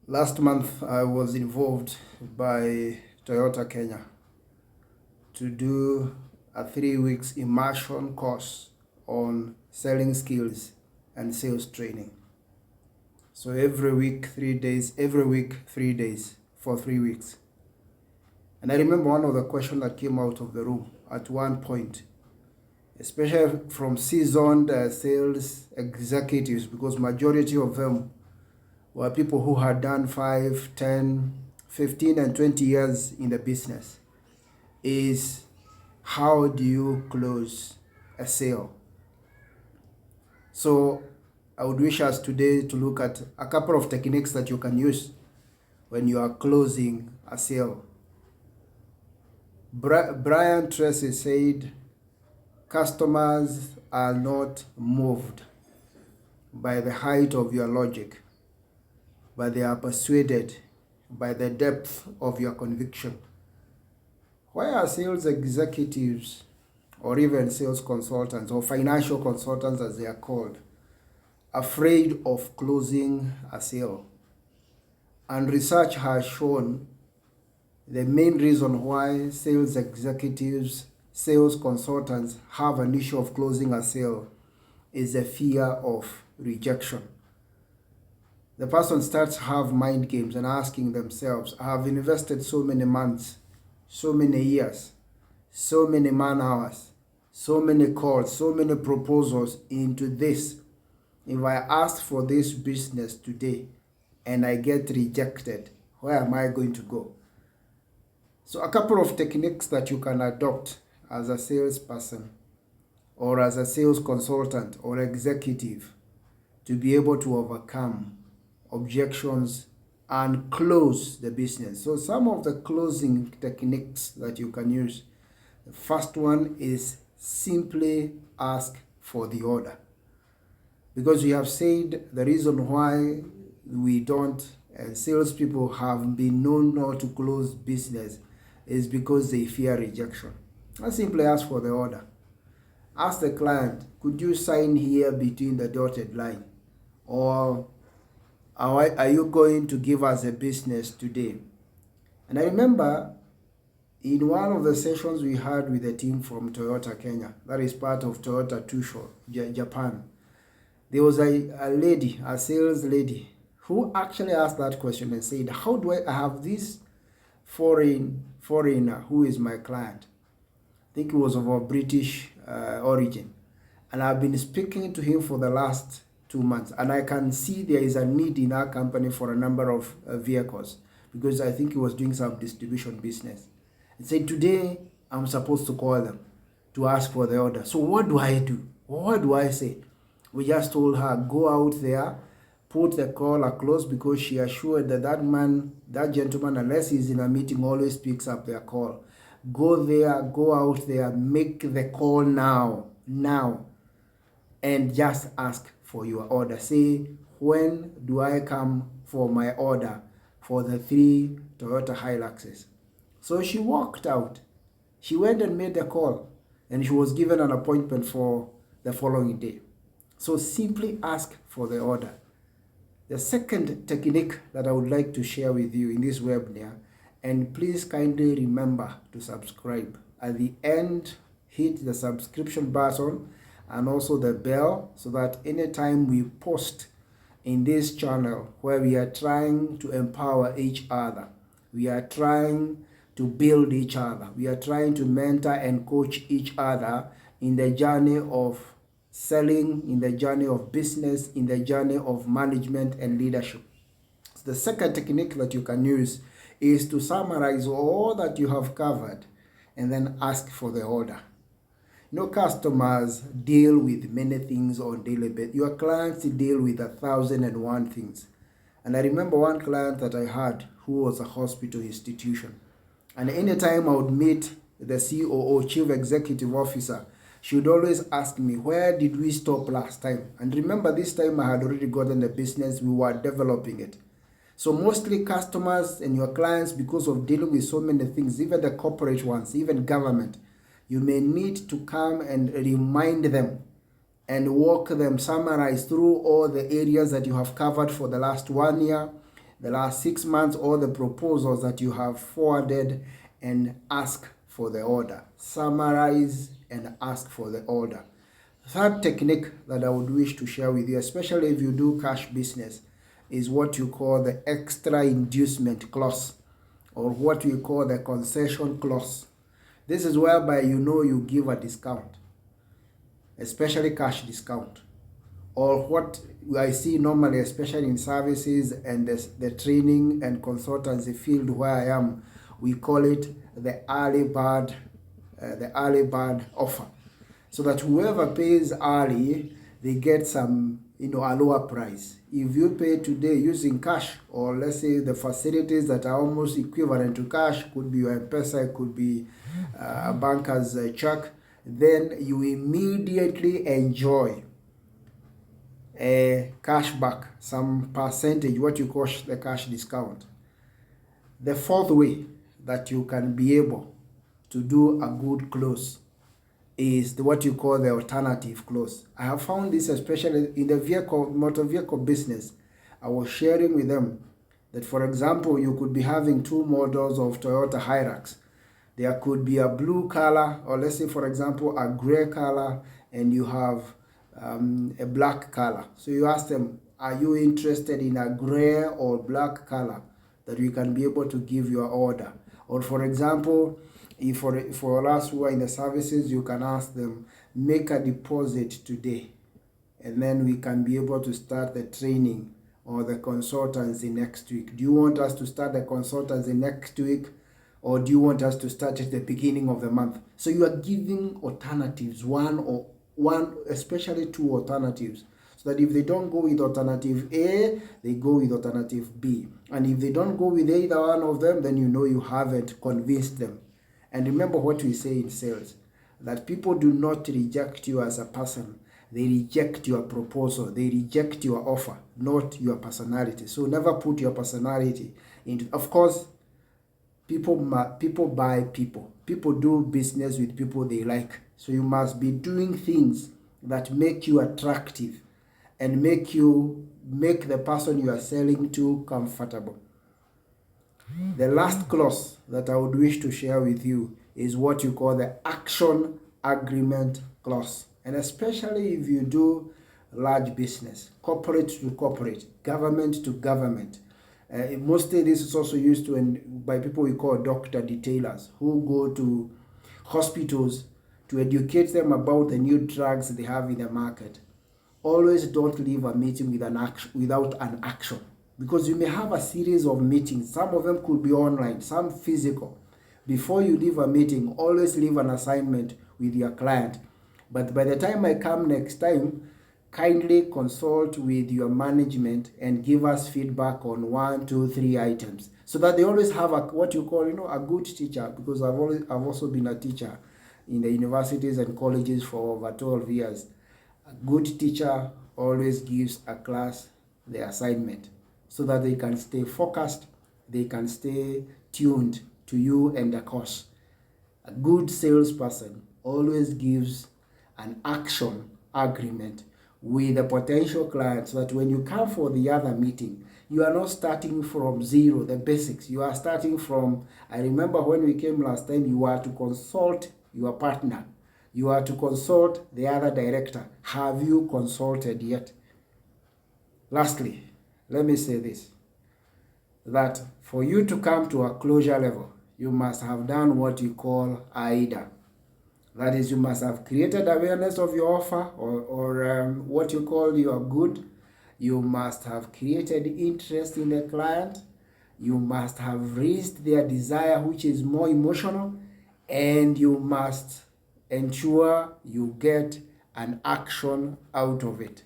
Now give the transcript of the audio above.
Last month, I was involved by Toyota Kenya to do a 3 weeks immersion course on selling skills and sales training. So every week, 3 days, every week, 3 days for 3 weeks. And I remember one of the questions that came out of the room at one point, especially from seasoned sales executives, because majority of them were people who had done 5, 10, 15, and 20 years in the business, is how do you close a sale? So I would wish us today to look at a couple of techniques that you can use when you are closing a sale. Brian Tracy said, customers are not moved by the height of your logic, but they are persuaded by the depth of your conviction. Why are sales executives or even sales consultants or financial consultants, as they are called, afraid of closing a sale? And research has shown the main reason why sales executives, sales consultants have an issue of closing a sale is the fear of rejection. The person starts to have mind games and asking themselves, I have invested so many months, so many years, so many man hours, so many calls, so many proposals into this. If I ask for this business today and I get rejected, where am I going to go? So a couple of techniques that you can adopt as a salesperson or as a sales consultant or executive to be able to overcome objections and close the business. So some of the closing techniques that you can use. The first one is simply ask for the order. Because we have said the reason why we don't, and salespeople have been known not to close business, is because they fear rejection. I simply ask for the order. Ask the client, could you sign here between the dotted line? Or are you going to give us a business today? And I remember in one of the sessions we had with the team from Toyota Kenya, that is part of Toyota Tusho, Japan, there was a lady, a sales lady, who actually asked that question and said, how do I have this foreigner who is my client? I think he was of a British origin. And I've been speaking to him for the last 2 months. And I can see there is a need in our company for a number of vehicles, because I think he was doing some distribution business. He said, today I'm supposed to call them to ask for the order. So what do I do? What do I say? We just told her, go out there, put the call close, because she assured that that gentleman, unless he's in a meeting, always picks up their call. Go there, go out there, make the call now, and just ask for your order. Say, when do I come for my order for the 3 Toyota Hiluxes? So she walked out. She went and made the call, and she was given an appointment for the following day. So simply ask for the order. The second technique that I would like to share with you in this webinar, and please kindly remember to subscribe. At the end, hit the subscription button and also the bell, so that anytime we post in this channel where we are trying to empower each other, we are trying to build each other, we are trying to mentor and coach each other in the journey of selling, in the journey of business, in the journey of management and leadership. So the second technique that you can use is to summarize all that you have covered and then ask for the order. You know, customers deal with many things on daily basis. Your clients deal with 1,001 things. And I remember one client that I had who was a hospital institution. And anytime I would meet the COO, Chief Executive Officer, she would always ask me, where did we stop last time? And remember, this time I had already gotten the business, we were developing it. So mostly customers and your clients, because of dealing with so many things, even the corporate ones, even government, you may need to come and remind them and walk them, summarize through all the areas that you have covered for the last 1 year, the last 6 months, or the proposals that you have forwarded, and ask for the order. Summarize and ask for the order. Third technique that I would wish to share with you, especially if you do cash business, is what you call the extra inducement clause, or what we call the concession clause. This is whereby you give a discount, especially cash discount, or what I see normally, especially in services and the training and consultancy field where I am, we call it the early bird offer, so that whoever pays early, they get some, a lower price. If you pay today using cash, or let's say the facilities that are almost equivalent to cash, could be your M-Pesa, it could be a banker's check, then you immediately enjoy a cashback, some percentage, what you call the cash discount. The fourth way that you can be able to do a good close is what you call the alternative clause. I have found this especially in the motor vehicle business. I was sharing with them that, for example, you could be having 2 models of Toyota Hilux. There could be a blue color, or let's say, for example, a gray color, and you have a black color. So you ask them, are you interested in a gray or black color, that we can be able to give your order? Or for example, if for us who are in the services, you can ask them, make a deposit today, and then we can be able to start the training or the consultancy next week. Do you want us to start the consultancy next week, or do you want us to start at the beginning of the month? So you are giving alternatives, one, especially 2 alternatives, so that if they don't go with alternative A, they go with alternative B. And if they don't go with either one of them, then you haven't convinced them. And remember what we say in sales, that people do not reject you as a person. They reject your proposal. They reject your offer, not your personality. So never put your personality into. Of course, people buy people. People do business with people they like. So you must be doing things that make you attractive and make the person you are selling to comfortable. The last clause that I would wish to share with you is what you call the action agreement clause. And especially if you do large business, corporate to corporate, government to government. Mostly this is also used by people we call doctor detailers, who go to hospitals to educate them about the new drugs they have in the market. Always don't leave a meeting without an action. Because you may have a series of meetings. Some of them could be online, some physical. Before you leave a meeting, always leave an assignment with your client. But by the time I come next time, kindly consult with your management and give us feedback on 1, 2, 3 items. So that they always have what you call, a good teacher. Because I've also been a teacher in the universities and colleges for over 12 years. A good teacher always gives a class the assignment, so that they can stay focused, they can stay tuned to you and the course. A good salesperson always gives an action agreement with a potential client, so that when you come for the other meeting, you are not starting from zero, the basics. You are starting from, I remember when we came last time, you are to consult your partner. You are to consult the other director. Have you consulted yet? Lastly, let me say this, that for you to come to a closure level, you must have done what you call AIDA. That is, you must have created awareness of your offer, or what you call your good. You must have created interest in the client. You must have raised their desire, which is more emotional, and you must ensure you get an action out of it.